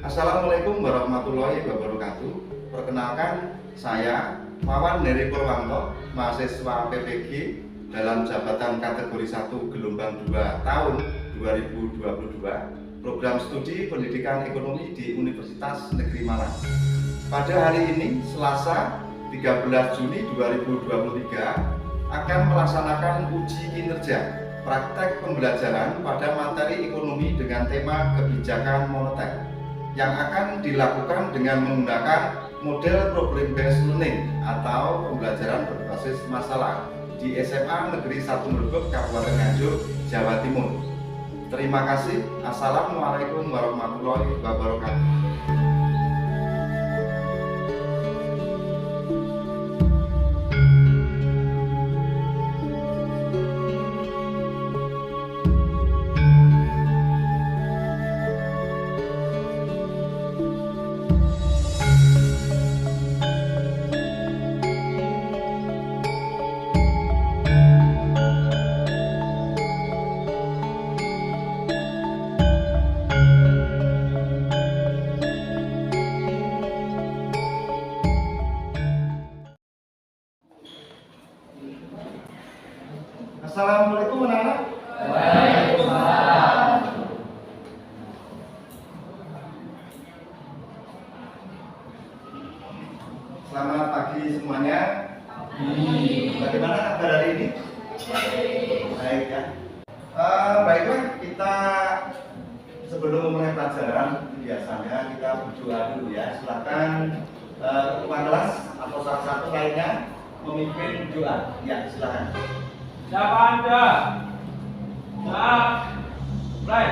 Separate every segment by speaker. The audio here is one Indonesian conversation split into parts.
Speaker 1: Assalamualaikum warahmatullahi wabarakatuh. Perkenalkan, saya Wawan Heri Purwanto, mahasiswa PPG dalam jabatan kategori 1 gelombang 2 tahun 2022, program studi pendidikan ekonomi di Universitas Negeri Malang. Pada hari ini, Selasa 13 Juni 2023, akan melaksanakan uji kinerja praktek pembelajaran pada materi ekonomi dengan tema kebijakan moneter yang akan dilakukan dengan menggunakan model problem based learning atau pembelajaran berbasis masalah di SMA Negeri 1 Merbuk, Kabupaten Nganjuk, Jawa Timur. Terima kasih. Assalamualaikum warahmatullahi wabarakatuh. Assalamualaikum anak-anak.
Speaker 2: Waalaikumsalam.
Speaker 1: Selamat pagi semuanya. Bagaimana kabar hari ini? Baik ya. Baiklah, kita sebelum memulai pelajaran biasanya kita berdoa dulu ya. Silakan ketua kelas atau salah satu lainnya memimpin doa. Ya, silakan.
Speaker 2: Siapa Anda? Siap. Mulai.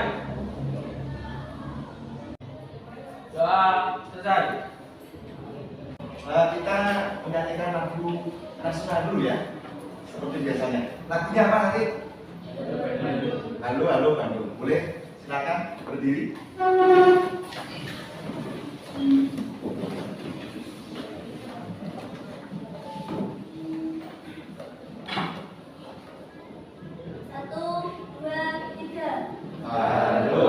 Speaker 2: Doa selesai.
Speaker 1: Kita menyanyikan lagu nasional dulu ya, seperti biasanya. Lagunya apa nanti? Halo, halo Bandung. Boleh? Silakan berdiri. Halo,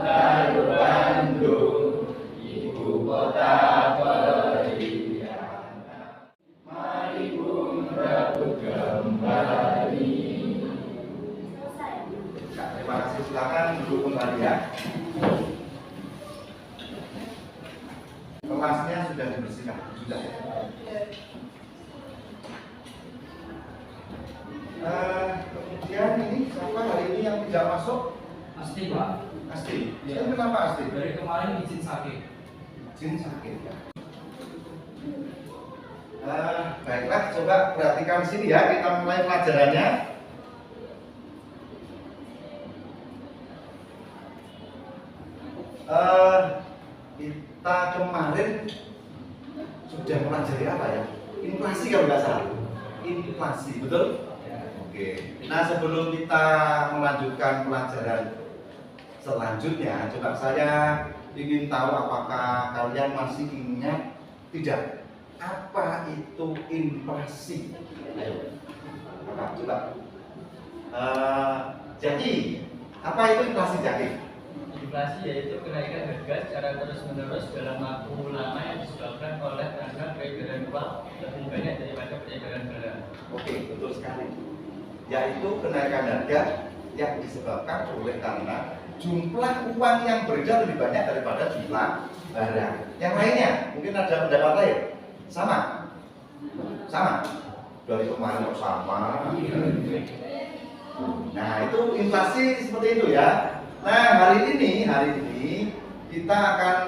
Speaker 1: halo Bandung, ibu kota periangan. Mari bung rebut kembali. Ya, terima kasih. Silakan duduk kembali ya. Kelasnya sudah dibersihkan, sudah ya. Kemudian ini siapa hari ini yang tidak masuk?
Speaker 2: Asti Pak.
Speaker 1: Asti.
Speaker 2: Ya.
Speaker 1: Itu kenapa Asti?
Speaker 2: Dari kemarin izin sakit.
Speaker 1: Izin sakit ya. Baiklah, coba perhatikan sini ya. Kita mulai pelajarannya. Kita kemarin sudah mempelajari apa ya? Inflasi kalau nggak salah. Inflasi, betul? Oke. Nah, sebelum kita melanjutkan pelajaran selanjutnya, coba saya ingin tahu apakah kalian masih ingat tidak? Apa itu inflasi? Ayo, apa? Coba. Jadi, apa itu inflasi jadi?
Speaker 2: Inflasi yaitu kenaikan harga secara terus-menerus dalam waktu lama yang disebabkan oleh transaksi peredaran uang lebih banyak daripada peredaran barang.
Speaker 1: Oke, betul sekali. Yaitu kenaikan harga yang disebabkan oleh karena jumlah uang yang beredar lebih banyak daripada jumlah barang. Yang lainnya, mungkin ada pendapat lain? Sama? Sama? Dari kemarin kok sama? Nah, itu inflasi seperti itu ya. Nah, hari ini kita akan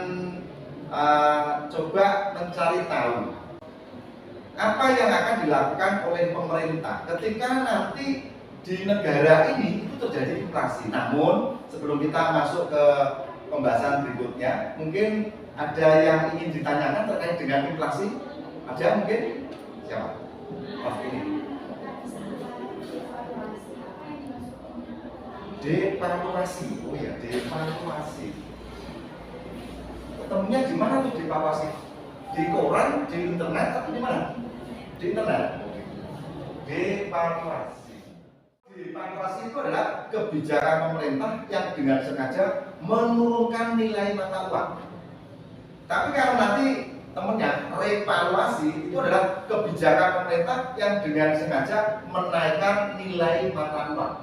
Speaker 1: coba mencari tahu apa yang akan dilakukan oleh pemerintah ketika nanti di negara ini itu terjadi inflasi. Namun sebelum kita masuk ke pembahasan berikutnya, mungkin ada yang ingin ditanyakan terkait dengan inflasi? Ada mungkin? Siapa? Mas ini. Devaluasi. Oh ya, devaluasi. Ketemunya di mana tuh devaluasi? Di koran, di internet, atau di mana? Di internet. Devaluasi. Devaluasi Devaluasi itu adalah kebijakan pemerintah yang dengan sengaja menurunkan nilai mata uang. Tapi kalau nanti temennya revaluasi itu adalah kebijakan pemerintah yang dengan sengaja menaikkan nilai mata uang.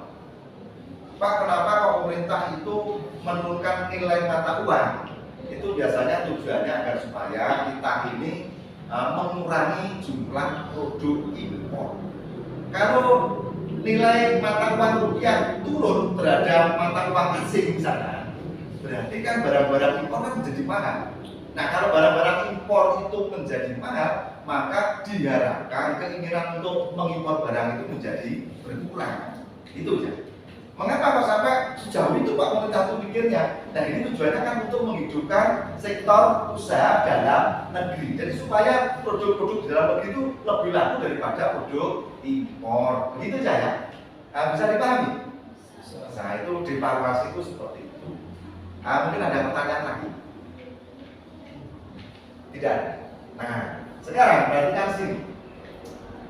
Speaker 1: Pak, kenapa kalau pemerintah itu menurunkan nilai mata uang? Itu biasanya tujuannya agar supaya kita ini mengurangi jumlah produk impor. Kalau nilai mata uang rupiah turun terhadap mata uang asing misalnya, berarti kan barang-barang impor kan menjadi mahal. Nah, kalau barang-barang impor itu menjadi mahal, maka diharapkan keinginan untuk mengimpor barang itu menjadi berkurang. Itu ya. Mengapa kok sampai sejauh itu Pak pemerintah itu pikirnya? Nah, ini tujuannya kan untuk menghidupkan sektor usaha dalam negeri. Jadi supaya produk-produk di dalam negeri itu lebih laku daripada produk impor. Begitu saja ya? Nah, bisa dipahami? Nah, itu devaluasi itu seperti itu. Nah, mungkin ada pertanyaan lagi? Tidak. Nah, sekarang perhatikan sini.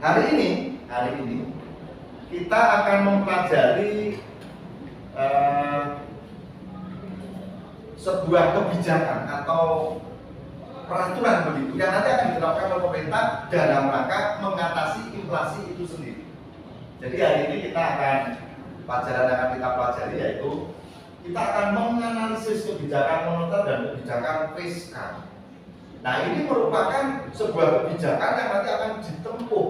Speaker 1: Hari ini kita akan mempelajari sebuah kebijakan atau peraturan begitu yang nanti akan diterapkan oleh pemerintah dalam rangka mengatasi inflasi itu sendiri. Jadi hari ini kita akan pelajaran yang akan kita pelajari yaitu kita akan menganalisis kebijakan moneter dan kebijakan fiskal. Nah, ini merupakan sebuah kebijakan yang nanti akan ditempuh,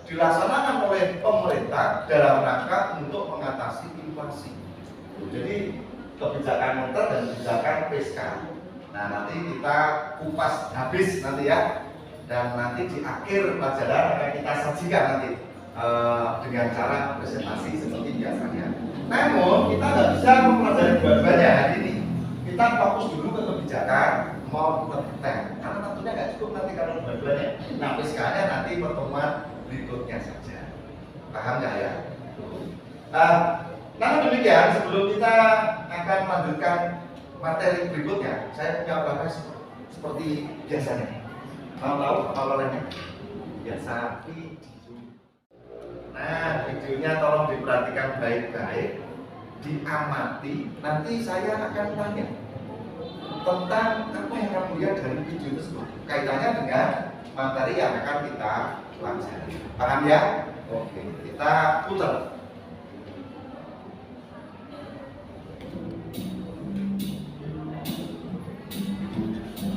Speaker 1: dilaksanakan oleh pemerintah dalam rangka untuk mengatasi inflasi. Jadi kebijakan moneter dan kebijakan fiskal. Nah, nanti kita kupas habis nanti ya, dan nanti di akhir pelajaran akan kita sajikan nanti dengan cara presentasi seperti biasanya. Namun kita nggak bisa mempelajari dua-duanya hari ini. Kita fokus dulu ke kebijakan moneter, karena tentunya nggak cukup nanti kalau dua-duanya. Nah, fiskalnya nanti pertemuan berikutnya saja. Paham nggak ya? Namun demikian, sebelum kita akan melanjutkan materi berikutnya, saya punya olahraga seperti biasanya. Mau tahu olahraga? Biasa video. Nah, videonya tolong diperhatikan baik-baik, diamati. Nanti saya akan tanya tentang apa yang kamu lihat dari video tersebut, kaitannya dengan materi yang akan kita pelajari. Paham ya? Oke, kita putar.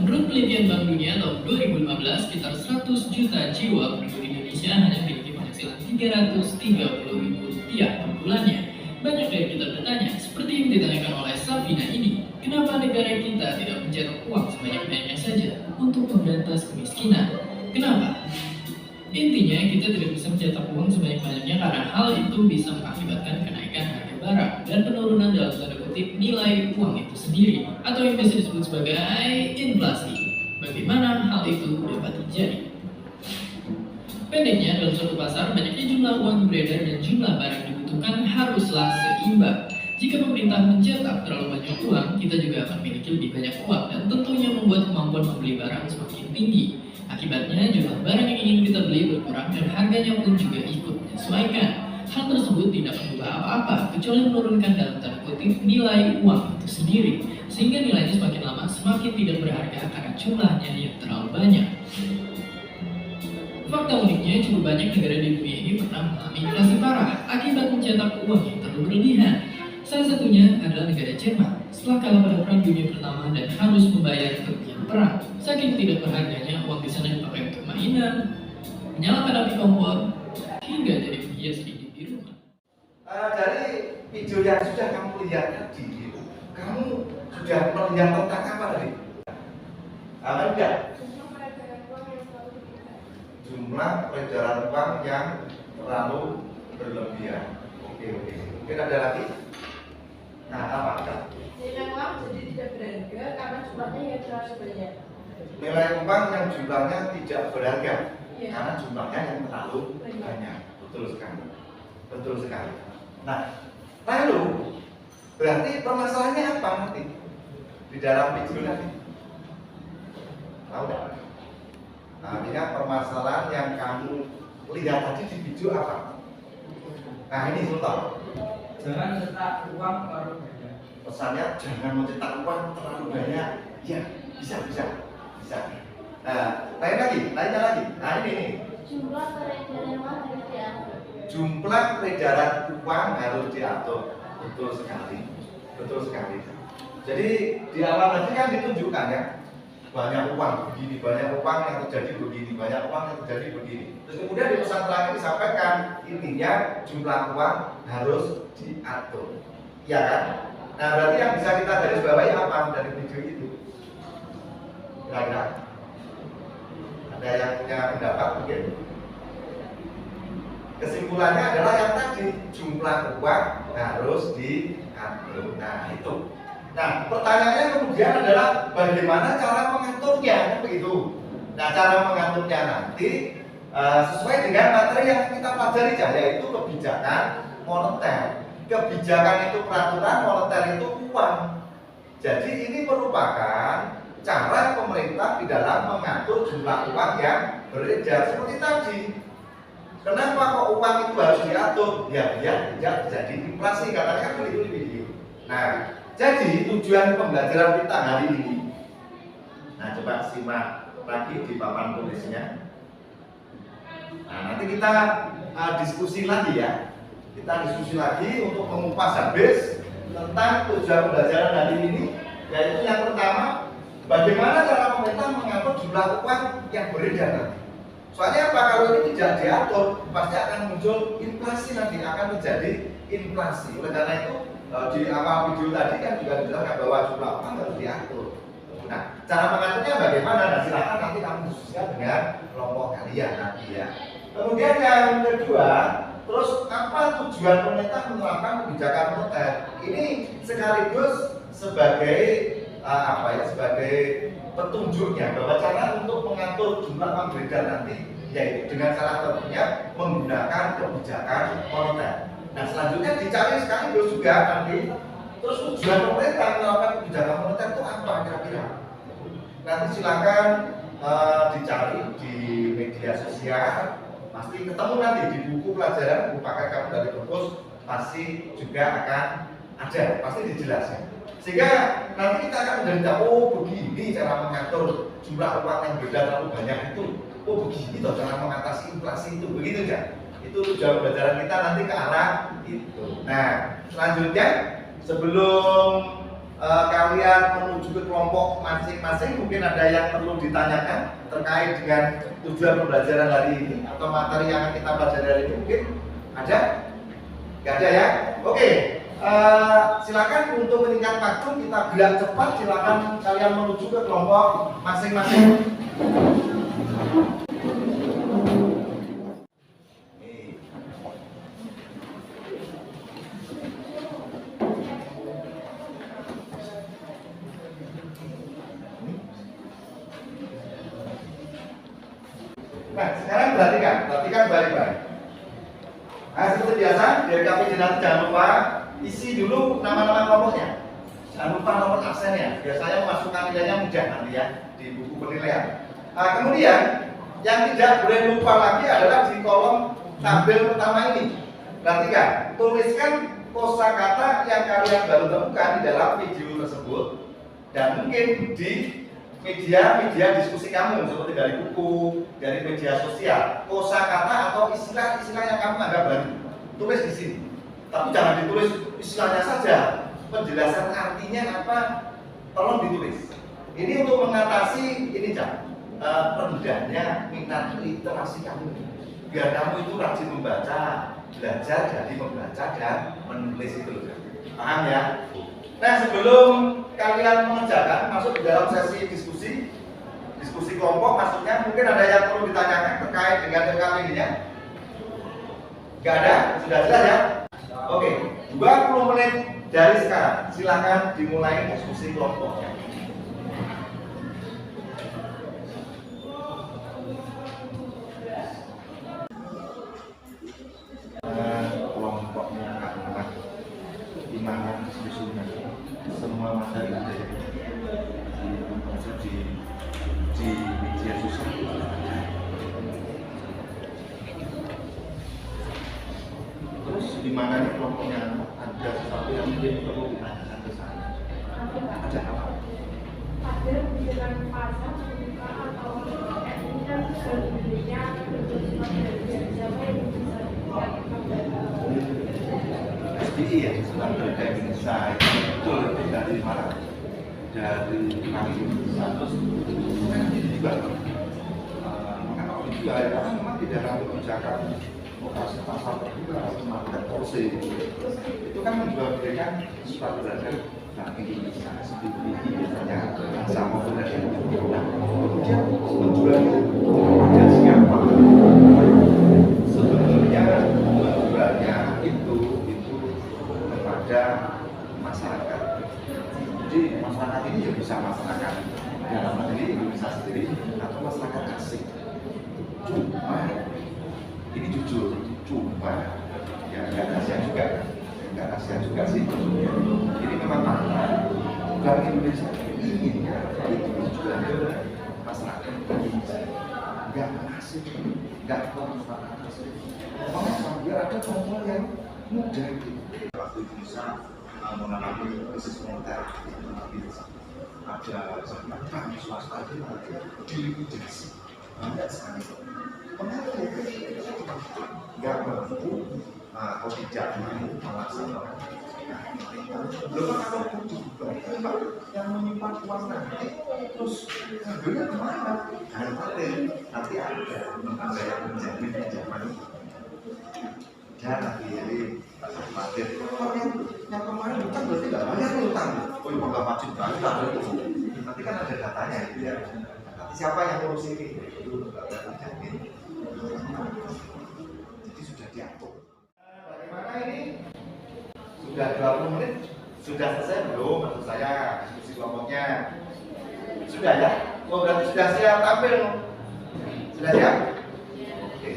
Speaker 3: Menurut penelitian Bank Dunia tahun 2015, sekitar 100 juta jiwa penduduk Indonesia hanya memiliki penghasilan Rp330.000 per bulannya. Banyak dari kita bertanya, seperti yang ditanyakan oleh Safina ini, kenapa negara kita tidak mencetak uang sebanyak-banyaknya saja untuk memberantas kemiskinan? Kenapa? Intinya, kita tidak bisa mencetak uang sebanyak-banyaknya karena hal itu bisa mengakibatkan kenaikan harga barang dan penurunan dalam tanda kutip nilai uang itu sendiri, atau yang biasa disebut sebagai inflasi. Bagaimana hal itu dapat terjadi? Pendeknya, dalam suatu pasar, banyaknya jumlah uang beredar dan jumlah barang dibutuhkan haruslah seimbang. Jika pemerintah mencetak terlalu banyak uang, kita juga akan memiliki lebih banyak uang dan tentunya membuat kemampuan membeli barang semakin tinggi. Akibatnya, jumlah barang yang ingin kita beli berkurang dan harganya pun juga ikut menyesuaikan. Hal tersebut tidak mengubah apa-apa, kecuali menurunkan dalam tanda kutip nilai uang itu sendiri, sehingga nilainya semakin lama semakin tidak berharga karena jumlahnya yang terlalu banyak. Fakta uniknya, cukup banyak negara di dunia ini pernah mengalami inflasi parah akibat mencetak uang yang terlalu berlebihan. Salah satunya adalah negara Jerman setelah kalah pada Perang Dunia Pertama dan harus membayar kerugian perang. Saking tidak berharganya, uang di sana dipakai untuk mainan, menyalakan api kompor, hingga jadi penghias dinding di rumah.
Speaker 1: Dari video yang sudah kamu lihat tadi, kamu sudah melihat tentang apa tadi? Apa enggak? Jumlah peredaran uang yang terlalu berlebihan. Oke. Mungkin ada lagi? Nah, apa?
Speaker 4: Nilai uang jadi tidak berharga karena jumlahnya yang terlalu banyak.
Speaker 1: Nilai uang yang jumlahnya tidak berharga karena jumlahnya yang terlalu
Speaker 4: Banyak.
Speaker 1: banyak. Betul sekali. Nah, lalu berarti permasalahannya apa nanti di dalam video nanti? Tahu nggak? Nah, artinya permasalahan yang kamu lihat tadi di video apa? Nah ini Sultan.
Speaker 2: Jangan cetak uang terlalu banyak.
Speaker 1: Pesannya jangan mencetak uang terlalu banyak. Ya, bisa. Lainnya lagi. Nah ini.
Speaker 4: Jumlah peredaran uang harus diatur.
Speaker 1: Jumlah peredaran uang harus diatur. Betul sekali. Jadi di awal tadi kan ditunjukkan ya, banyak uang begini, banyak uang yang terjadi begini, banyak uang yang terjadi begini. Terus kemudian di pesan terakhir disampaikan intinya jumlah uang harus diatur, ya kan? Nah berarti yang bisa kita garis bawahi apa dari video itu? Kira-kira ada yang punya pendapat mungkin? Kesimpulannya adalah yang tadi, jumlah uang harus diatur. Nah itu. Nah pertanyaannya kemudian adalah bagaimana cara mengaturnya, kan begitu. Nah cara mengaturnya nanti sesuai dengan materi yang kita pelajari, yaitu kebijakan moneter. Kebijakan itu peraturan, moneter itu uang. Jadi ini merupakan cara pemerintah di dalam mengatur jumlah uang yang beredar seperti tadi. Kenapa kok uang itu harus diatur? Ya biar tidak terjadi inflasi, katanya kan begitu di video. Nah, jadi tujuan pembelajaran kita hari ini. Nah, coba simak lagi di papan tulisnya. Nah, nanti kita diskusi lagi ya. Kita diskusi lagi untuk mengupas habis tentang tujuan pembelajaran hari ini, yaitu yang pertama, bagaimana cara pemerintah mengatur jumlah uang yang beredar. Soalnya apa? Kalau ini tidak diatur, pasti akan muncul inflasi, nanti akan terjadi inflasi. Oleh karena itu di awal video tadi kan juga dijelaskan bahwa jumlah uang harus diatur. Nah, cara mengaturnya bagaimana? Nah, silakan nanti kamu diskusikan dengan kelompok kalian nanti ya. Kemudian yang kedua, terus apa tujuan pemerintah menerapkan kebijakan moneter? Ini sekaligus sebagai sebagai petunjuknya bahwa cara untuk mengatur jumlah uang beredar nanti yaitu dengan salah satunya menggunakan kebijakan moneter. Nah selanjutnya dicari sekaligus juga nanti terus tujuan pemerintah menerapkan kebijakan moneter itu apa kira-kira? Nanti silakan dicari di media sosial, pasti ketemu nanti di buku pelajaran, buku paket kamu dari perpus pasti juga akan ada, pasti dijelaskan. Sehingga nanti kita akan menjadi tahu, oh begini cara mengatur jumlah uang yang beredar terlalu banyak itu, oh begini toh cara mengatasi inflasi itu, begitu kan? Itu tujuan pembelajaran kita nanti ke arah itu. Nah, selanjutnya sebelum kalian menuju ke kelompok masing-masing, mungkin ada yang perlu ditanyakan terkait dengan tujuan pembelajaran hari ini atau materi yang kita pelajari hari ini, mungkin ada? Gak ada ya? Oke. Silakan untuk meningkat waktu kita gerak cepat, silakan kalian menuju ke kelompok masing-masing. Nah, sekarang perhatikan baik-baik. Nah, seperti biasa, dari kami jangan lupa isi dulu nama-nama kelompoknya. Jangan lupa nomor absennya. Biasanya memasukkan nilainya mudah nanti ya di buku penilaian. Nah, kemudian yang tidak boleh lupa lagi adalah di kolom tabel pertama ini. Perhatikan, tuliskan kosakata yang kalian baru temukan di dalam video tersebut dan mungkin di media diskusi kamu seperti dari buku, dari media sosial, kosakata atau istilah-istilah yang kamu anggap baru. Tulis di sini. Tapi jangan ditulis istilahnya saja, penjelasan artinya apa, tolong ditulis. Ini untuk mengatasi ini rendahnya minat literasi kamu. Biar kamu itu rajin membaca, belajar jadi membaca dan menulis itu. Paham ya? Nah sebelum kalian mengerjakan masuk di dalam sesi diskusi kelompok, maksudnya mungkin ada yang perlu ditanyakan terkait dengan RKPD-nya. Gak ada? Sudah jelas ya? Oke, 20 menit dari sekarang, silakan dimulai diskusi kelompoknya. Kelompoknya adalah gimana diskusinya, semua materi ada di media sosial. Terus di mana nih kelompoknya ada sesuatu yang mungkin perlu ditanyakan ke saya. Ada apa?
Speaker 4: Ada pikiran pasar membuka atau ini kan sebenarnya siapa yang bisa
Speaker 1: SBI ya, Surat Berharga Indonesia itu betul dari mana? Dari kami terus juga mengapa juga ya, karena memang di dalam kebijakan operasi pasar terbuka atau market policy itu kan memberikan surat berharga Bank Indonesia SBI biasanya sama dari nah, kemudian menjualnya kepada siapa? Sebenarnya menjualnya itu kepada masyarakat. Jadi masyarakat ini ya bisa masyarakat dalam negeri Indonesia sendiri atau masyarakat asing. Cuma ini jujur, cuma ya nggak rahasia juga sih. Ini memang fakta. Bank Indonesia inginnya itu juga masyarakat Indonesia nggak asing, nggak masyarakat asing. Biar ada kelompok yang mudah gitu. Waktu Indonesia mengalami krisis moneter, ada bank swasta itu dilikuidasi banyak sekali. Kenapa? Nggak mampu atau tidak mampu melaksanakan. Belum kalau butuh yang menyimpan uang nanti terus ngambilnya kemana? Nanti ada lembaga yang menjamin pinjaman dan akhirnya khawatir yang kemarin utang berarti nggak bayar utang. Oh iya nggak wajib banget ada itu. Nanti kan ada datanya itu ya. Siapa yang ngurus ini? Itu lembaga penjamin. Jadi sudah diatur. Bagaimana ini? Sudah 20 menit? Sudah selesai belum? Maksud saya diskusi kelompoknya. Sudah ya? Oh berarti sudah siap tampil? Sudah siap? Oke.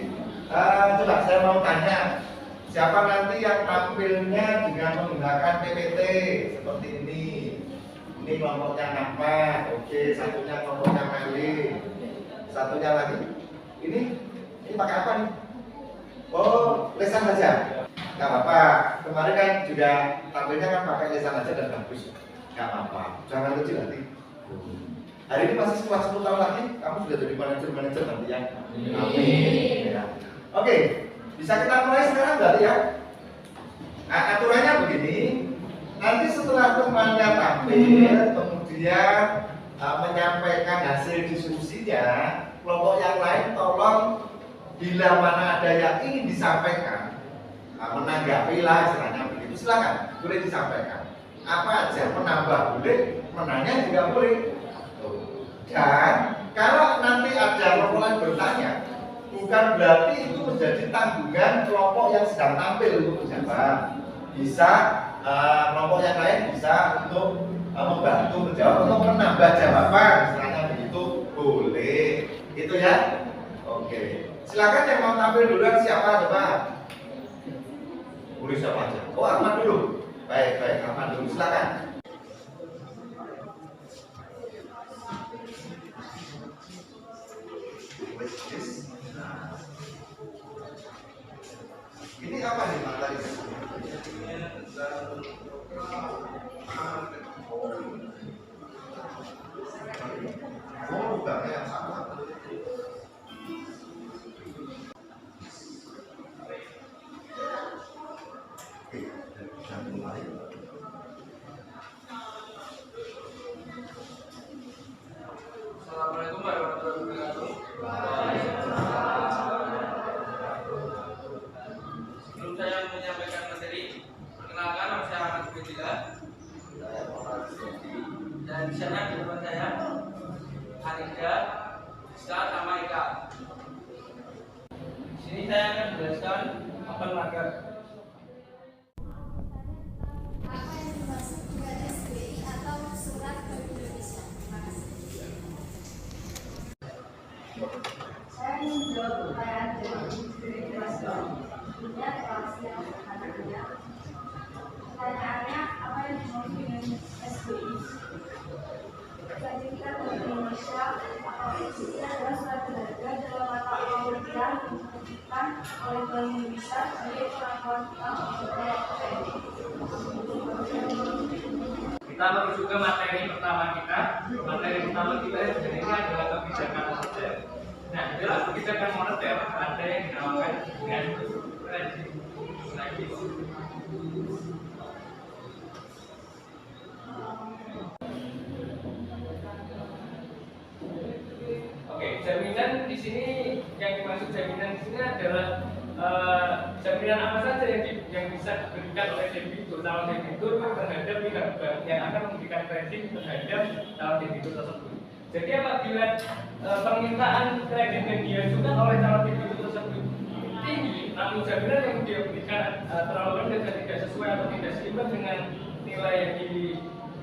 Speaker 1: Coba saya mau tanya. Siapa nanti yang tampilnya dengan menggunakan PPT seperti ini? Ini kelompoknya 4, oke. Satunya kelompoknya Meli. Satunya lagi. Ini pakai apa nih? Oh, lesan saja. Gak apa-apa. Kemarin kan juga tampilnya kan pakai lesan aja dan bagus. Gak apa-apa. Jangan kecil nanti. Hari ini masih setelah 10 tahun lagi, kamu sudah jadi manajer nanti ya. Amin. Ya. Oke. Bisa kita mulai sekarang berarti ya. Nah, aturannya begini. Nanti setelah temannya tampil, kemudian menyampaikan hasil diskusinya, kelompok yang lain tolong bila mana ada yang ingin disampaikan, menanggapi lah istilahnya begitu, silakan, boleh disampaikan. Apa aja, menambah boleh, menanya juga boleh. Dan kalau nanti ada kelompok lain bertanya, bukan berarti itu menjadi tanggungan kelompok yang sedang tampil untuk menjawab. Bisa kelompok yang lain bisa untuk membantu menjawab atau menambah jawaban, istilahnya begitu boleh. Itu ya. Oke. Silakan yang mau tampil duluan siapa coba? Boleh siapa aja. Oh Ahmad dulu. Baik Ahmad dulu silakan. Ini apa nih materinya? Oh, bukannya yang sama. Oke, kita mulai.
Speaker 5: Assalamualaikum warahmatullahi wabarakatuh. Sebelum saya menyampaikan materi, perkenalkan nama saya Ahmad Bedila. Dan di sana di depan saya Anida, Ustaz sama Eka. Di sini saya akan menjelaskan open market.
Speaker 6: Apa yang dimaksud dengan SBI atau Surat Bank Indonesia? Terima kasih.
Speaker 4: Saya ingin menjawab pertanyaan dari kelas punya kelas yang sederhana. Pertanyaannya, apa yang dimaksud dengan SBI? Sertifikat Bank Indonesia atau SBI adalah surat berharga dalam mata uang rupiah yang diterbitkan oleh Bank Indonesia sebagai kelakuan kredit.
Speaker 2: Kita menuju ke materi pertama kita. Materi pertama kita ini adalah kebijakan moneter. Nah, dalam kebijakan moneter ada yang dinamakan dengan kredit. Oke, jaminan di sini yang dimaksud jaminan di sini adalah jaminan apa saja yang bisa diberikan oleh debitur, calon debitur terhadap pihak bank yang akan memberikan kredit terhadap calon debitur tersebut. Jadi apabila permintaan kredit yang diajukan oleh calon debitur tersebut tinggi, namun jaminan yang dia berikan terlalu rendah dan tidak sesuai atau tidak seimbang dengan nilai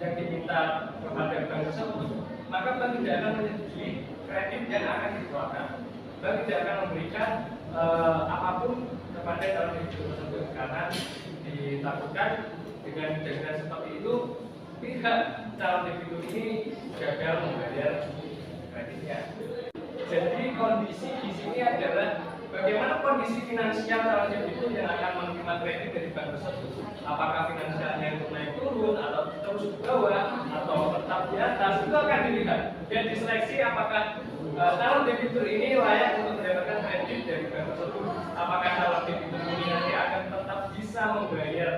Speaker 2: yang diminta kepada bank tersebut, maka bank tidak akan menyetujui kredit yang akan dikeluarkan. Bank tidak akan memberikan apapun kepada calon debitur tersebut karena ditakutkan dengan jaminan seperti itu pihak calon debitur ini gagal membayar kreditnya. Jadi kondisi di sini adalah bagaimana kondisi finansial calon debitur yang akan menerima kredit dari bank tersebut. Apakah finansialnya itu naik turun atau terus ke bawah atau tetap di atas, itu akan dilihat dan diseleksi apakah calon debitur ini layak untuk mendapatkan kredit dari bank tersebut. Apakah calon debitur ini nanti akan tetap bisa membayar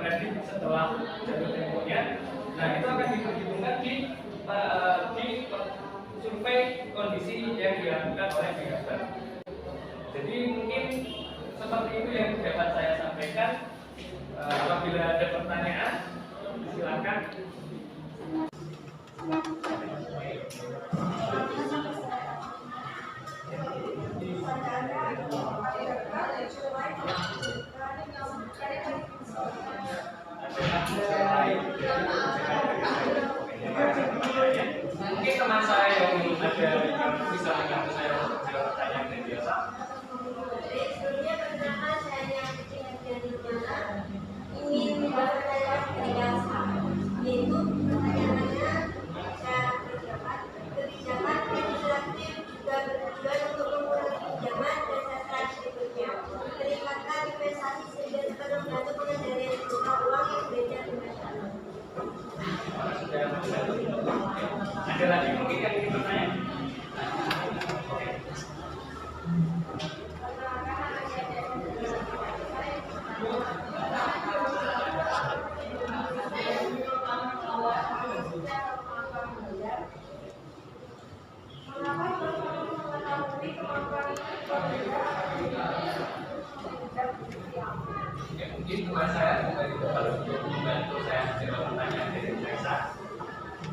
Speaker 2: kredit setelah jatuh temponya. Nah, itu akan diperhitungkan di survei kondisi yang dilakukan oleh pihak bank. Jadi mungkin seperti itu yang dapat saya sampaikan. Apabila ada pertanyaan, silakan. Mungkin teman saya yang ada bisa membantu saya untuk menjawab pertanyaan yang biasa.
Speaker 6: Sebelumnya perkenalkan saya yang ingin bertanya kepada yaitu pertanyaannya kebijakan legislatif juga bertujuan untuk mengurangi pinjaman dan sasaran berikutnya meningkatkan investasi sehingga dapat membantu pengendalian jumlah uang yang beredar di masyarakat.
Speaker 2: Ada lagi mungkin yang ingin bertanya? Mungkin teman saya juga membantu saya menjawab pertanyaan dari Desa.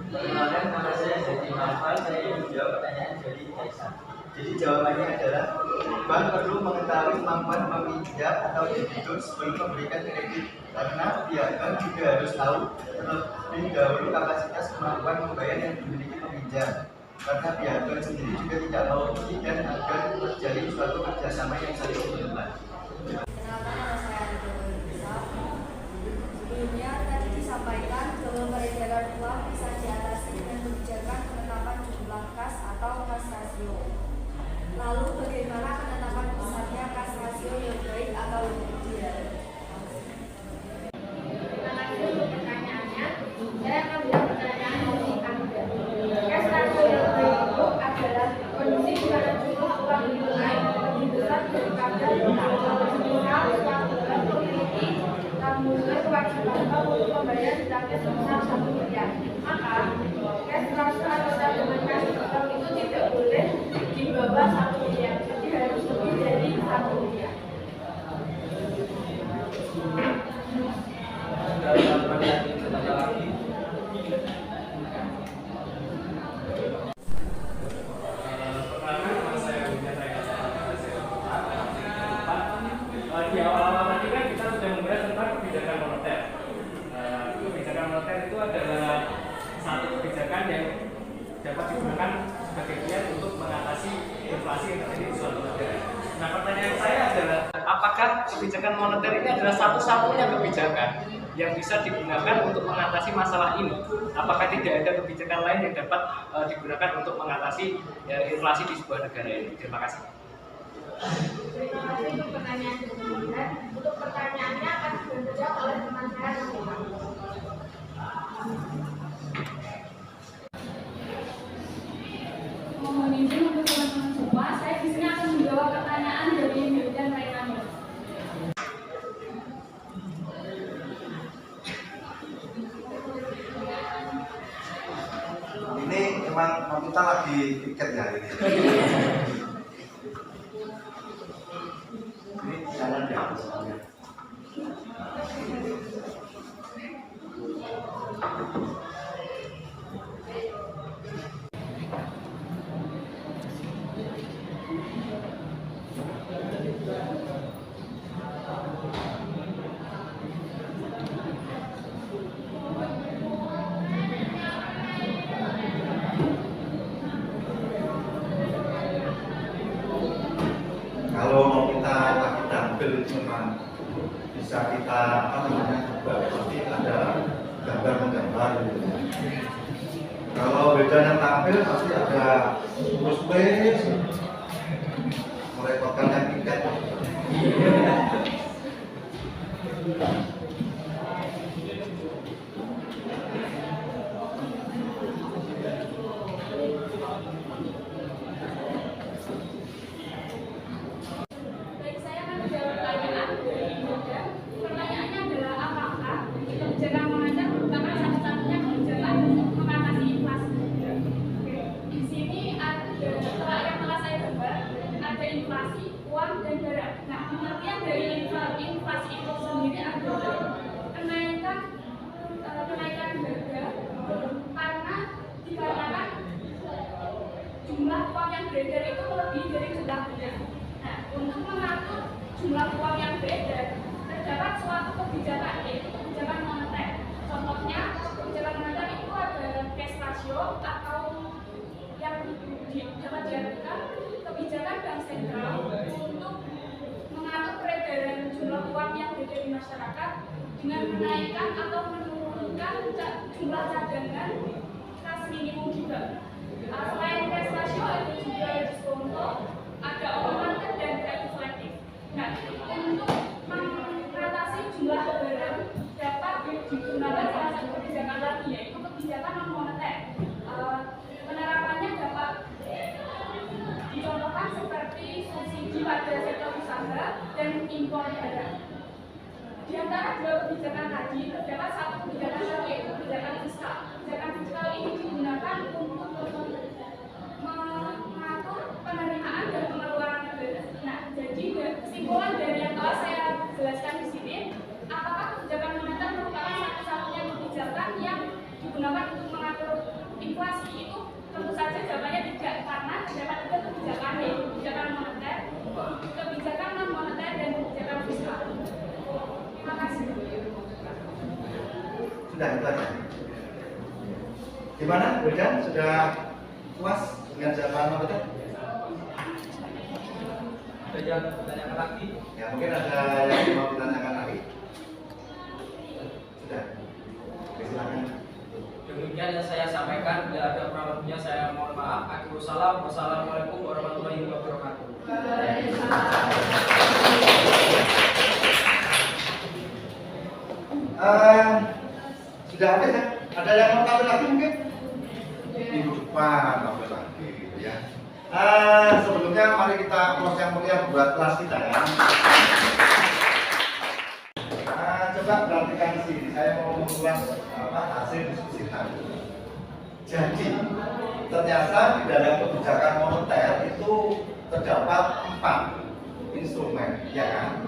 Speaker 7: Perkenalkan, nama saya Zaki Mahfal, saya ingin menjawab pertanyaan dari Desa. Jadi jawabannya adalah bank perlu mengetahui kemampuan peminjam atau debitur sebelum memberikan kredit, karena pihak bank juga harus tahu terlebih dahulu kapasitas kemampuan membayar yang dimiliki peminjam. Karena pihak bank sendiri juga tidak mau rugi dan agar terjalin suatu kerjasama yang saling menguntungkan.
Speaker 6: Sebelumnya tadi disampaikan bahwa peredaran uang bisa diatasi dengan kebijakan penetapan jumlah kas atau kas rasio. Lalu bagaimana penetapan pusatnya kas rasio yang baik atau yang ideal?
Speaker 4: Terima kasih untuk pertanyaannya. Saya akan menjawab pertanyaan dari Anda. Kas rasio yang baik itu adalah kondisi di mana jumlah uang tunai lebih besar daripada jumlah fiskal yang memiliki tanggungan kewajiban bank untuk membayar zakat sebesar 1 miliar. Maka cash transfer atau tabungan cash transfer itu tidak boleh di bawah 1 miliar, jadi harus lebih dari 1 miliar.
Speaker 2: Di awal-awal tadi kan kita sudah membahas tentang kebijakan moneter. Kebijakan moneter itu adalah satu kebijakan yang dapat digunakan sebagai kiat untuk mengatasi inflasi yang terjadi di suatu negara. Nah, pertanyaan saya adalah, apakah kebijakan moneter ini adalah satu-satunya kebijakan yang bisa digunakan untuk mengatasi masalah ini? Apakah tidak ada kebijakan lain yang dapat digunakan untuk mengatasi inflasi di sebuah negara ini? Terima kasih.
Speaker 4: Terima kasih untuk pertanyaan dan untuk pertanyaannya akan dijawab oleh teman saya Nofita. Mohon izin untuk teman-teman semua, saya di sini akan menjawab pertanyaan dari Wildan Rainani.
Speaker 1: Ini memang kita lagi piket ya ini. Ini jalan ya misalnya. Kalau mau kita lagi tampil cuma bisa kita buat seperti ada gambar-gambar gitu. Kalau beda yang tampil pasti ada urus space, merepotkan yang tiket.
Speaker 4: Baik, saya akan menjawab pertanyaan dari Wildan. Pertanyaannya adalah apakah kebijakan moneter merupakan satu-satunya kebijakan untuk mengatasi inflasi? Di sini ada yang telah saya gambar, ada inflasi, uang, dan barang. Nah, pengertian dari inflasi itu sendiri adalah kenaikan harga karena dikarenakan jumlah uang yang beredar itu melebihi dari jumlah benda. Nah, untuk mengatur jumlah uang yang beredar, terdapat suatu kebijakan, yaitu kebijakan moneter. Contohnya, kebijakan moneter itu ada cash ratio atau yang dapat diartikan kebijakan bank sentral untuk mengatur peredaran jumlah uang yang beredar di masyarakat dengan menaikkan atau menurunkan jumlah cadangan kas minimum juga. Selain cash ratio ada juga diskonto, ada open market dan kredit selektif. Nah, untuk mengatasi jumlah barang dapat digunakan salah satu kebijakan lagi, yaitu kebijakan non moneter. Penerapannya dapat dicontohkan seperti subsidi pada sektor usaha dan impor barang. Di antara dua kebijakan tadi terdapat satu kebijakan lagi, yaitu kebijakan fiskal. Kebijakan fiskal ini digunakan untuk mengatur penerimaan dan pengeluaran negara. Nah, jadi kesimpulan dari yang telah saya jelaskan di sini, apakah kebijakan moneter merupakan satu-satunya kebijakan yang digunakan untuk mengatur inflasi? Itu tentu saja jawabannya tidak, karena terdapat tiga kebijakan, yaitu kebijakan moneter, kebijakan non moneter, dan kebijakan fiskal. Terima kasih.
Speaker 1: Sudah itu aja. Gimana, Wildan? Sudah puas dengan jawaban moneter?
Speaker 5: Ada yang bertanya lagi?
Speaker 1: Ya, mungkin ada yang mau ditanyakan lagi. Sudah. Oke, silakan.
Speaker 5: Demikian yang saya sampaikan. Bila ada kurang lebihnya saya mohon maaf. Wassalamualaikum warahmatullahi wabarakatuh.
Speaker 1: Sudah habis ya? Ada yang mau tampil lagi mungkin? Minggu depan tampil lagi gitu ya. Sebelumnya mari kita close yang mulia buat kelas kita ya. Coba perhatikan sini, saya mau mengulas hasil diskusi tadi. Jadi ternyata di dalam kebijakan moneter itu terdapat 4 instrumen, ya kan?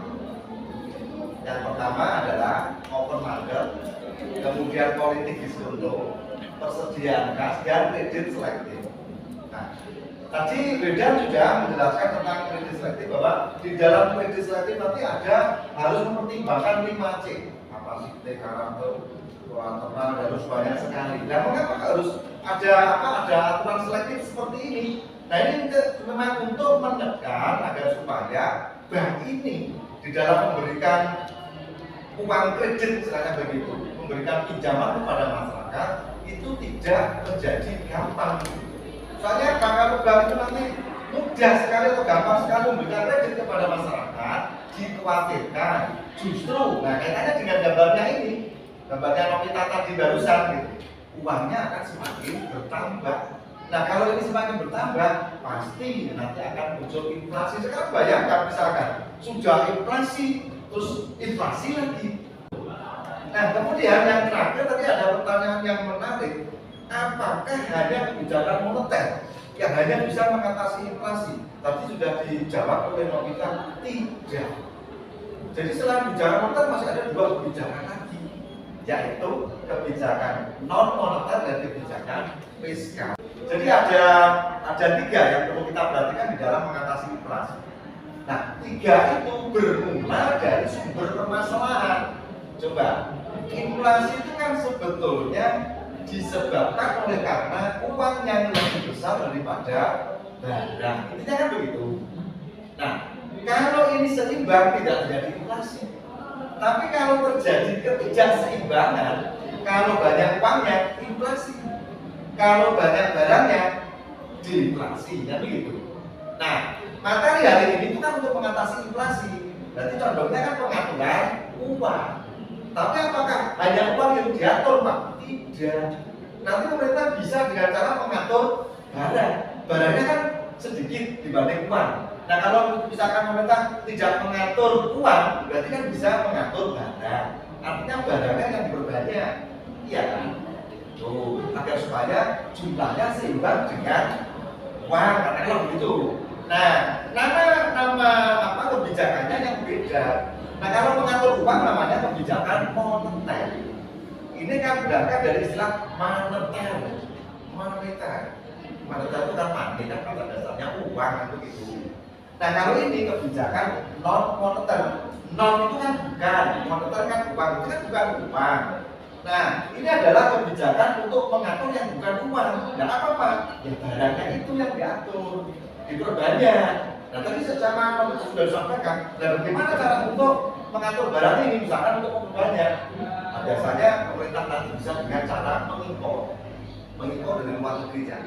Speaker 1: Yang pertama adalah open market, kemudian politik diskonto, persediaan kas, dan kredit selektif. Nah, tadi Wildan sudah menjelaskan tentang kredit selektif, bahwa di dalam kredit selektif nanti harus mempertimbangkan 5C, kapasitas, karakter, terang, harus banyak sekali. Nah, mengapa harus ada aturan selektif seperti ini? Nah, ini memang untuk menekan agar supaya bank ini di dalam memberikan uang kredit, misalnya begitu, memberikan pinjaman kepada masyarakat itu tidak terjadi gampang. Soalnya kalau bank itu nanti mudah sekali atau gampang sekali memberikan kredit kepada masyarakat, dikhawatirkan justru, nah kaitannya dengan gambarnya ini, gambarnya Novita tadi barusan gitu, uangnya akan semakin bertambah. Nah kalau ini semakin bertambah, pasti nanti akan muncul inflasi. Sekarang bayangkan misalkan sudah inflasi, terus inflasi lagi. Nah kemudian yang terakhir tadi ada pertanyaan yang menarik, apakah hanya kebijakan moneter yang hanya bisa mengatasi inflasi? Tadi sudah dijawab oleh Novita, tidak. Jadi selain kebijakan moneter masih ada dua kebijakan lagi, yaitu kebijakan non moneter dan kebijakan fiskal. Jadi ada tiga yang perlu kita perhatikan di dalam mengatasi inflasi. Nah, tiga itu bermula dari sumber permasalahan. Coba, inflasi itu kan sebetulnya disebabkan oleh karena uang yang lebih besar daripada barang. Intinya kan begitu. Nah, kalau ini seimbang tidak terjadi inflasi. Tapi kalau terjadi ketidakseimbangan, kalau banyak uangnya inflasi, kalau banyak barangnya diinflasi, kan begitu. Nah, materi hari ini itu kan untuk mengatasi inflasi. Berarti contohnya kan pengaturan uang. Tapi apakah hanya uang yang diatur, Pak? Tidak. Nanti pemerintah bisa dengan cara mengatur barang. Barangnya kan sedikit dibanding uang. Nah kalau misalkan pemerintah tidak mengatur uang, berarti kan bisa mengatur barang. Artinya barangnya yang diperbanyak, iya kan? Tuh, agar supaya jumlahnya seimbang dengan uang, katakanlah begitu. Nah, nama kebijakannya yang beda. Nah kalau mengatur uang namanya kebijakan moneter. Ini kan berangkat dari istilah moneter. Moneter itu kan money, kan pada dasarnya uang kan begitu. Nah kalau ini kebijakan non moneter. Non itu kan bukan, moneter kan uang, itu kan bukan uang. Nah ini adalah kebijakan untuk mengatur yang bukan uang. Nah apa? Ya barangnya itu yang diatur, diperbanyak. Nah tadi secara sudah disampaikan, dan bagaimana cara untuk mengatur barang ini, misalkan untuk memperbanyak. Nah, biasanya pemerintah nanti bisa dengan cara mengimpor dari luar negeri ya.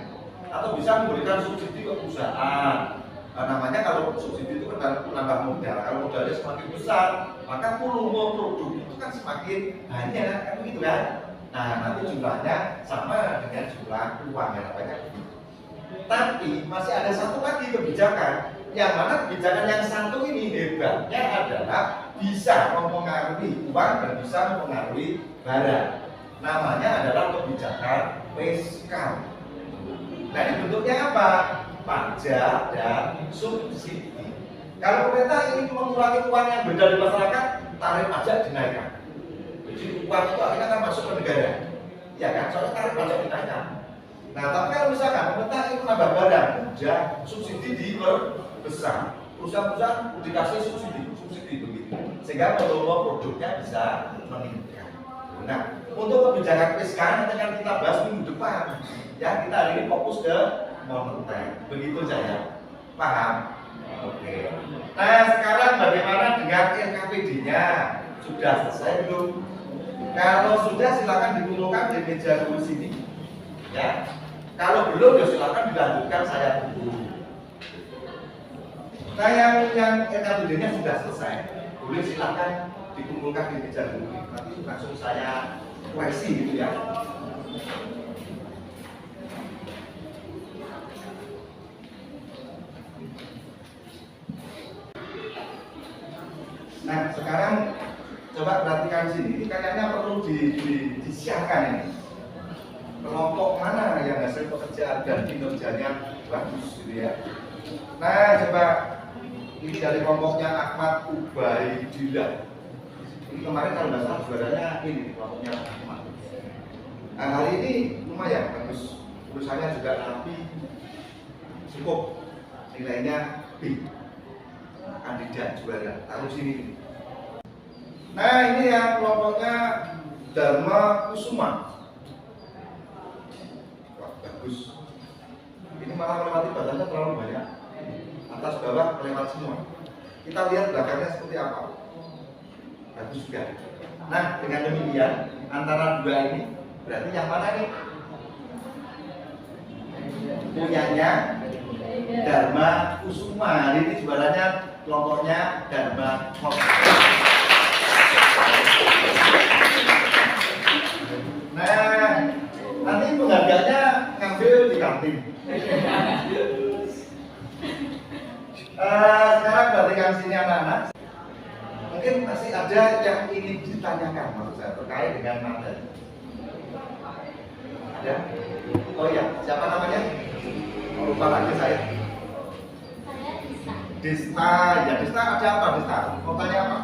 Speaker 1: Atau bisa memberikan subsidi ke perusahaan. Nah, namanya kalau subsidi itu kan menambah modal. Kalau modalnya semakin besar, maka volume produk itu kan semakin banyak, kan begitu kan? Nah nanti jumlahnya sama dengan jumlah uang yang banyak. Tapi masih ada satu lagi kebijakan, yang mana kebijakan yang satu ini hebatnya adalah bisa mempengaruhi uang dan bisa mempengaruhi barang. Namanya adalah kebijakan fiskal. Nah ini bentuknya apa? Pajak dan subsidi. Kalau pemerintah ingin mengurangi uang yang beredar di masyarakat, tarif pajak dinaikkan. Jadi uang itu akhirnya akan masuk ke negara, ya kan? Soalnya tarif pajak dinaikkan. Nah tapi kalau misalkan pemerintah ingin menambah barang, ya subsidi diperbesar. Perusahaan-perusahaan dikasih subsidi begitu, sehingga volume produknya bisa meningkat. Nah untuk kebijakan fiskal nanti akan kita bahas minggu depan. Ya kita hari ini fokus ke moneter. Begitu saya paham. Oke. Nah sekarang bagaimana dengan LKPD-nya? Sudah selesai belum? Kalau sudah silakan dikumpulkan di meja dulu sini. Ya. Kalau belum ya silakan dilanjutkan, saya tunggu. Nah yang LKPD-nya sudah selesai, boleh silakan dikumpulkan di meja dulu. Nanti langsung saya koreksi gitu ya. Nah sekarang coba perhatikan sini, ini kayaknya perlu disiapkan ini. Kelompok mana yang hasil pekerjaan dan kinerjanya bagus gitu ya. Nah coba ini dari kelompoknya Ahmad Ubaidillah. Ini kemarin kalau nggak salah juaranya ini kelompoknya Ahmad. Nah hari ini lumayan bagus, tulisannya juga rapi, cukup, nilainya B. Kandidat juara, taruh sini. Nah ini yang kelompoknya Dharma Kusuma. Wah bagus. Ini malah melewati badannya terlalu banyak. Atas bawah melewat semua. Kita lihat belakangnya seperti apa. Bagus juga. Nah dengan demikian antara dua ini berarti yang mana nih? Punyanya Dharma Kusuma. Ini juaranya kelompoknya Dharma Kusuma. Nah, nanti penghargaannya ngambil di kantin. Sekarang balikan sini anak-anak. Mungkin masih ada yang ingin ditanyakan menurut saya terkait dengan materi. Ada? Oh iya, siapa namanya? Oh, lupa lagi saya.
Speaker 6: Saya bisa.
Speaker 1: Desta, ya Desta ada apa Desta? Mau tanya apa?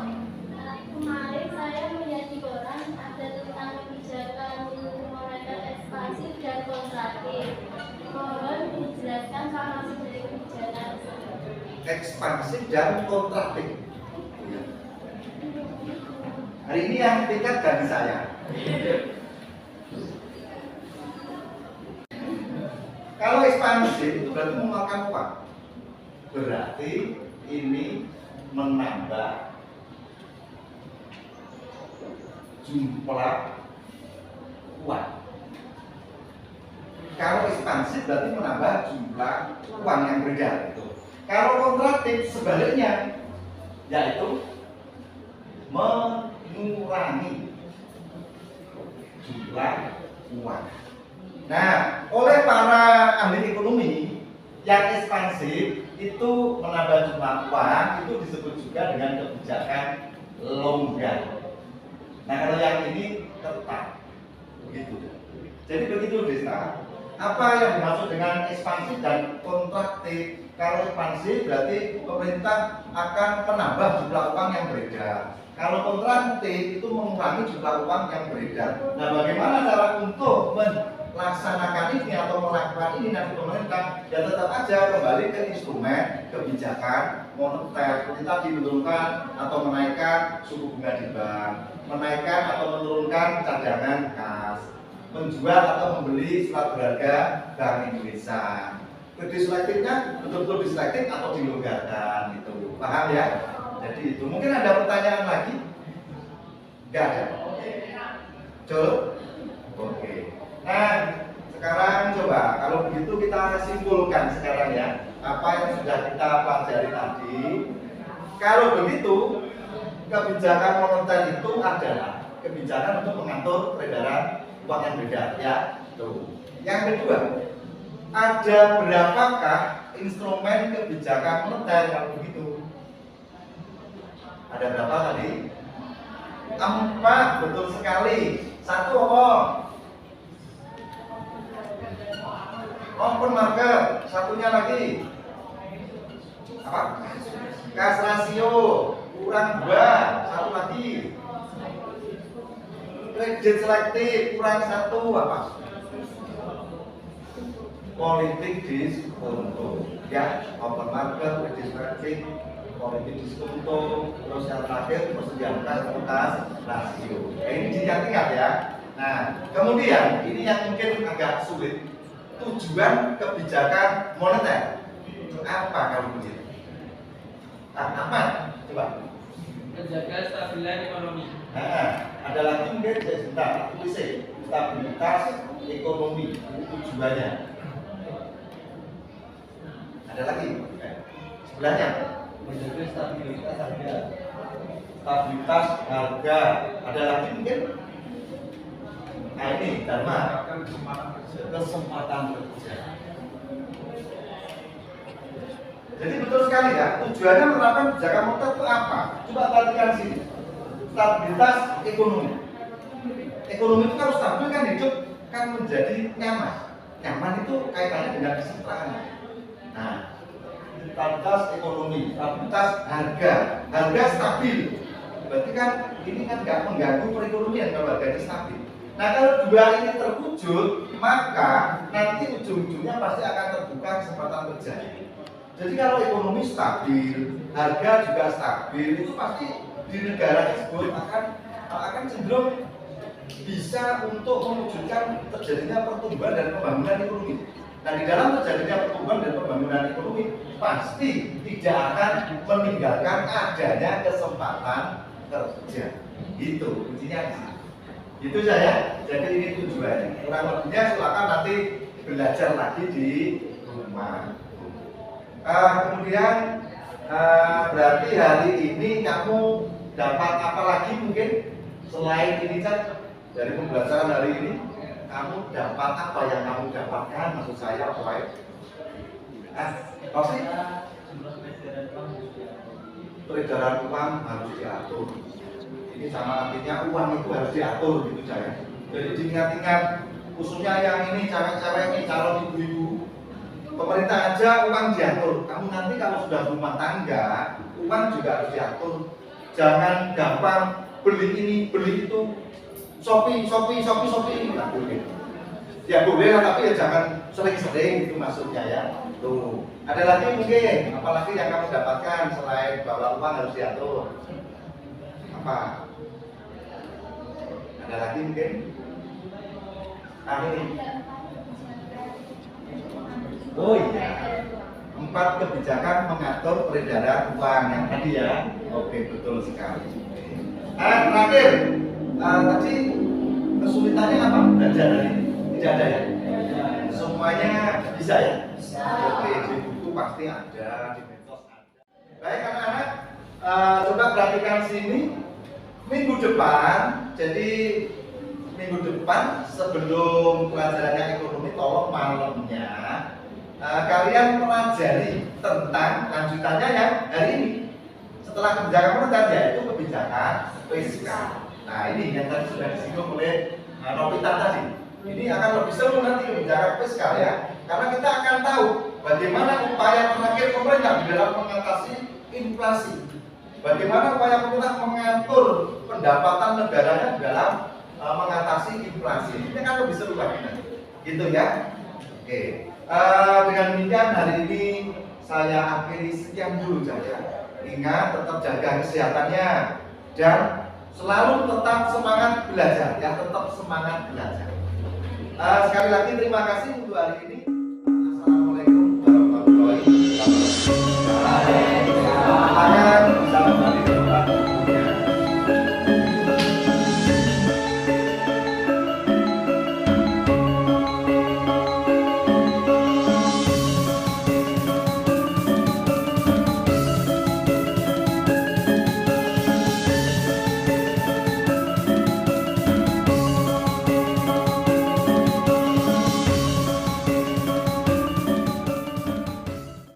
Speaker 6: Kemarin saya melihat di koran ada tentang kebijakan moneter ekspansif dan kontraktif. Mohon dijelaskan sama seperti kebijakan
Speaker 1: Ekspansif dan kontraktif. Hari ini yang tingkat dari saya. Kalau ekspansif itu berarti memakan uang. Berarti ini menambah jumlah uang. Kalau ekspansif berarti menambah jumlah uang yang beredar itu. Kalau kontraktif sebaliknya, yaitu mengurangi jumlah uang. Nah, oleh para ahli ekonomi, yang ekspansif itu menambah jumlah uang itu disebut juga dengan kebijakan longgar. Nah, kalau yang ini tetap begitu. Jadi begitu Desta. Apa yang dimaksud dengan ekspansif dan kontraktif? Kalau ekspansif berarti pemerintah akan menambah jumlah uang yang beredar. Kalau kontraktif itu mengurangi jumlah uang yang beredar. Nah, bagaimana cara untuk melaksanakan ini atau melakukan ini nanti pemerintah? Ya tetap aja kembali ke instrumen kebijakan moneter. Seperti tadi menurunkan atau menaikkan suku bunga di bank, menaikkan atau menurunkan cadangan kas, menjual atau membeli surat berharga Bank Indonesia. Kredit selektifnya betul-betul diselektif atau dilonggarkan gitu. Paham ya? Jadi itu. Mungkin ada pertanyaan lagi? Enggak ada. Betul? Oke. Nah, sekarang coba kalau begitu kita simpulkan sekarang ya apa yang sudah kita pelajari tadi. Kalau begitu, kebijakan moneter itu adalah kebijakan untuk mengatur peredaran uang yang beredar ya. Tuh. Yang kedua, ada berapakah instrumen kebijakan moneter kalau begitu? Ada berapa tadi? 4, betul sekali. 1 apa? Open market. Satunya lagi apa? Cash ratio kurang 2. Satu lagi. Kredit selektif kurang 1 apa? Politik diskonto. Ya, open market, kredit selektif, politik diskonto, terus yang terakhir persediaan kas rasio. Ini diingat-ingat ya. Nah, kemudian ini yang mungkin agak sulit. Tujuan kebijakan moneter apa kalau begitu? Apa? Coba.
Speaker 5: Menjaga stabilitas ekonomi.
Speaker 1: Nah, ada lagi mungkin saya sebentar tulis stabilitas ekonomi tujuannya. Ada lagi? Sebelahnya.
Speaker 7: Menjaga stabilitas harga.
Speaker 1: Stabilitas harga. Ada lagi mungkin? Nah ini Dharma. Kesempatan kerja. Jadi betul sekali ya, tujuannya menerapkan kebijakan moneter itu apa? Coba perhatikan sini. Stabilitas ekonomi. Ekonomi itu kalau stabil kan hidup kan menjadi nyaman. Nyaman itu kaitannya dengan kesejahteraan. Nah, stabilitas ekonomi, stabilitas harga, harga stabil. Berarti kan ini kan nggak mengganggu perekonomian kalau harganya stabil. Nah, kalau dua ini terwujud, maka nanti ujung-ujungnya pasti akan terbuka kesempatan kerja. Jadi kalau ekonomi stabil, harga juga stabil, itu pasti di negara tersebut akan cenderung bisa untuk mewujudkan terjadinya pertumbuhan dan pembangunan ekonomi. Nah, di dalam terjadinya pertumbuhan dan pembangunan ekonomi pasti tidak akan meninggalkan adanya kesempatan kerja. Itu kuncinya. Itu saya. Jadi ini tujuannya. Kurang lebihnya silakan nanti belajar lagi di rumah. Kemudian berarti hari ini kamu dapat apa lagi mungkin selain ini Cak? Dari pembelajaran hari ini kamu dapat apa yang kamu dapatkan, maksud saya apa ya? Apa sih? Peredaran uang harus diatur. Ini sama artinya uang itu harus diatur gitu saya. Jadi diingat-ingat, khususnya yang ini cewek-cewek ini calon ibu-ibu, pemerintah aja uang diatur. Kamu nanti kalau sudah rumah tangga, uang juga harus diatur. Jangan gampang beli ini, beli itu, Shopee, nggak boleh. Ya boleh lah, tapi ya jangan sering-sering itu maksudnya ya. Tuh, ada lagi mungkin, apalagi yang kamu dapatkan selain bahwa uang harus diatur. Apa? Ada lagi mungkin? Ini. Oh iya. 4 kebijakan mengatur peredaran uang yang tadi ya. Oke, betul sekali. Terakhir, tadi kesulitannya apa? Belajar hari ini? Tidak ada ya? Semuanya bisa ya? Oke, di buku pasti ada, di medsos ada. Baik anak-anak, coba perhatikan sini. Minggu depan, jadi minggu depan sebelum pelajarannya ekonomi, tolong malamnya kalian pelajari tentang lanjutannya yang hari ini. Setelah kebijakan moneter yaitu kebijakan fiskal. Nah ini yang tadi sudah disinggung oleh Novita tadi. Ini akan lebih seru nanti kebijakan fiskal ya, karena kita akan tahu bagaimana upaya terakhir pemerintah di dalam mengatasi inflasi. Bagaimana upaya pemerintah mengatur pendapatan negaranya dalam mengatasi inflasi. Ini kan lebih seru lagi nanti. Gitu ya. Oke. Dengan demikian hari ini saya akhiri sekian dulu saja. Ingat tetap jaga kesehatannya dan selalu tetap semangat belajar ya, tetap semangat belajar. Sekali lagi terima kasih untuk hari ini.